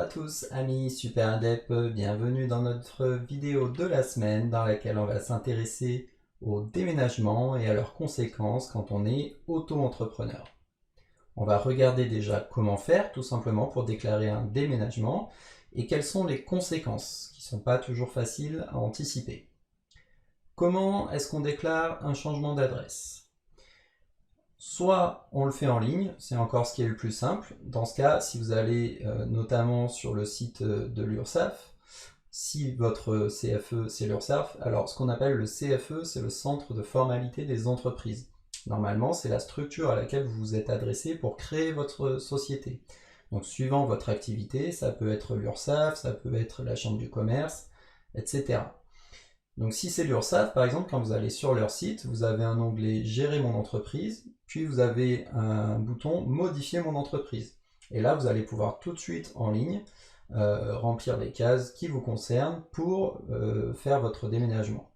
à tous amis Super Indep, bienvenue dans notre vidéo de la semaine dans laquelle on va s'intéresser au déménagement et à leurs conséquences quand on est auto-entrepreneur. On va regarder déjà comment faire tout simplement pour déclarer un déménagement et quelles sont les conséquences qui ne sont pas toujours faciles à anticiper. Comment est-ce qu'on déclare un changement d'adresse ? Soit on le fait en ligne, c'est encore ce qui est le plus simple. Dans ce cas, si vous allez notamment sur le site de l'URSSAF, si votre CFE c'est l'URSSAF, alors ce qu'on appelle le CFE, c'est le Centre de formalité des entreprises. Normalement, c'est la structure à laquelle vous vous êtes adressé pour créer votre société. Donc suivant votre activité, ça peut être l'URSSAF, ça peut être la Chambre du commerce, etc. Donc si c'est l'URSSAF, par exemple, quand vous allez sur leur site, vous avez un onglet Gérer mon entreprise, puis vous avez un bouton Modifier mon entreprise. Et là, vous allez pouvoir tout de suite en ligne remplir les cases qui vous concernent pour faire votre déménagement.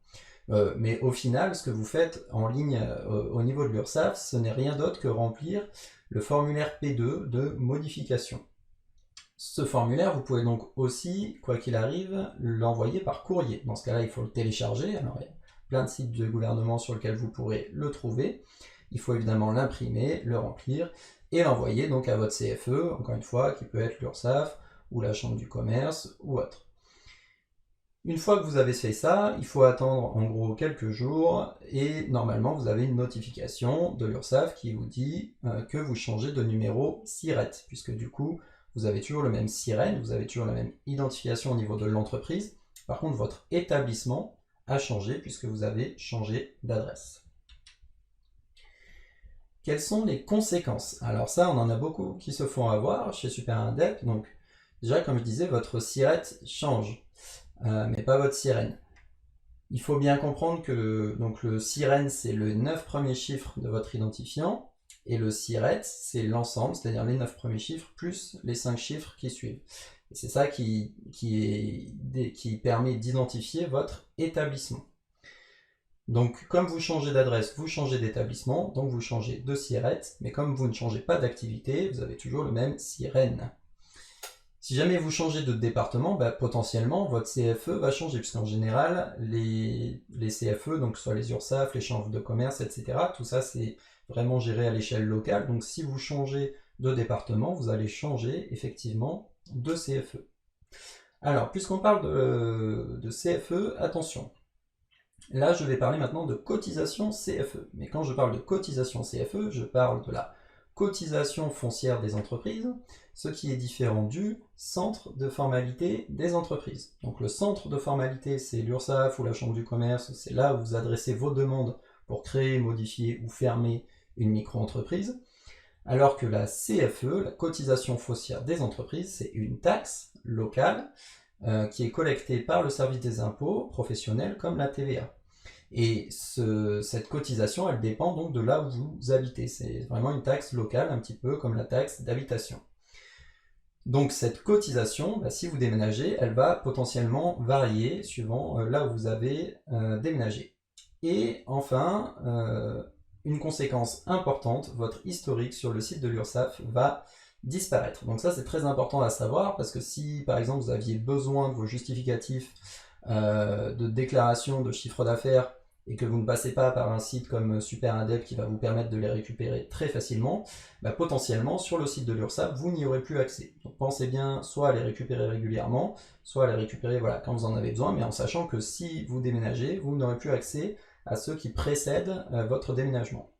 Mais au final, ce que vous faites en ligne au niveau de l'URSSAF, ce n'est rien d'autre que remplir le formulaire P2 de modification. Ce formulaire, vous pouvez donc aussi, quoi qu'il arrive, l'envoyer par courrier. Dans ce cas-là, il faut le télécharger. Alors, il y a plein de sites de gouvernement sur lesquels vous pourrez le trouver. Il faut évidemment l'imprimer, le remplir et l'envoyer donc à votre CFE, encore une fois, qui peut être l'URSSAF ou la Chambre du commerce ou autre. Une fois que vous avez fait ça, il faut attendre en gros quelques jours et normalement vous avez une notification de l'URSSAF qui vous dit que vous changez de numéro SIRET, puisque du coup vous avez toujours le même SIREN, vous avez toujours la même identification au niveau de l'entreprise. Par contre, votre établissement a changé puisque vous avez changé d'adresse. Quelles sont les conséquences? Alors ça, on en a beaucoup qui se font avoir chez Super Indep. Donc déjà, comme je disais, votre SIRET change, mais pas votre SIREN. Il faut bien comprendre que donc, le SIREN, c'est le 9 premiers chiffres de votre identifiant, et le SIRET, c'est l'ensemble, c'est-à-dire les 9 premiers chiffres plus les 5 chiffres qui suivent. Et c'est ça qui permet d'identifier votre établissement. Donc, comme vous changez d'adresse, vous changez d'établissement, donc vous changez de SIRET, mais comme vous ne changez pas d'activité, vous avez toujours le même SIREN. Si jamais vous changez de département, potentiellement votre CFE va changer, puisqu'en général, les CFE, donc soit les URSSAF, les chambres de commerce, etc., tout ça c'est vraiment géré à l'échelle locale. Donc si vous changez de département, vous allez changer effectivement de CFE. Alors, puisqu'on parle de CFE, attention. Là, je vais parler maintenant de cotisation CFE. Mais quand je parle de cotisation CFE, je parle de la cotisation foncière des entreprises, ce qui est différent du centre de formalité des entreprises. Donc le centre de formalité, c'est l'URSSAF ou la Chambre du commerce, c'est là où vous adressez vos demandes pour créer, modifier ou fermer une micro-entreprise, alors que la CFE, la cotisation foncière des entreprises, c'est une taxe locale qui est collectée par le service des impôts professionnels comme la TVA. Et cette cotisation, elle dépend donc de là où vous habitez. C'est vraiment une taxe locale, un petit peu comme la taxe d'habitation. Donc cette cotisation, si vous déménagez, elle va potentiellement varier suivant là où vous avez déménagé. Et enfin, une conséquence importante, votre historique sur le site de l'URSSAF va disparaître. Donc ça c'est très important à savoir parce que si par exemple vous aviez besoin de vos justificatifs de déclaration de chiffre d'affaires et que vous ne passez pas par un site comme Super Indep qui va vous permettre de les récupérer très facilement, potentiellement sur le site de l'URSSAF, vous n'y aurez plus accès. Donc pensez bien soit à les récupérer régulièrement, soit à les récupérer quand vous en avez besoin, mais en sachant que si vous déménagez, vous n'aurez plus accès à ceux qui précèdent votre déménagement.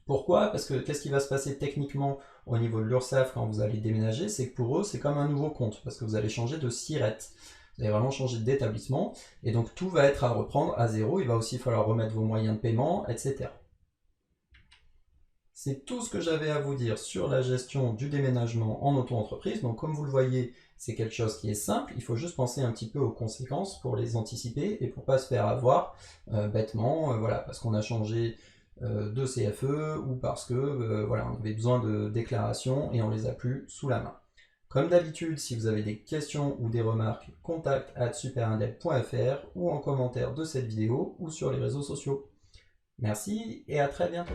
Pourquoi? Parce que qu'est-ce qui va se passer techniquement au niveau de l'URSSAF quand vous allez déménager? C'est que pour eux, c'est comme un nouveau compte, parce que vous allez changer de SIRET. Vous allez vraiment changer d'établissement, et donc tout va être à reprendre à zéro, il va aussi falloir remettre vos moyens de paiement, etc. C'est tout ce que j'avais à vous dire sur la gestion du déménagement en auto-entreprise. Donc comme vous le voyez, c'est quelque chose qui est simple, il faut juste penser un petit peu aux conséquences pour les anticiper et pour ne pas se faire avoir bêtement, parce qu'on a changé de CFE ou parce que on avait besoin de déclarations et on les a plus sous la main. Comme d'habitude, si vous avez des questions ou des remarques, contact@superindep.fr ou en commentaire de cette vidéo ou sur les réseaux sociaux. Merci et à très bientôt.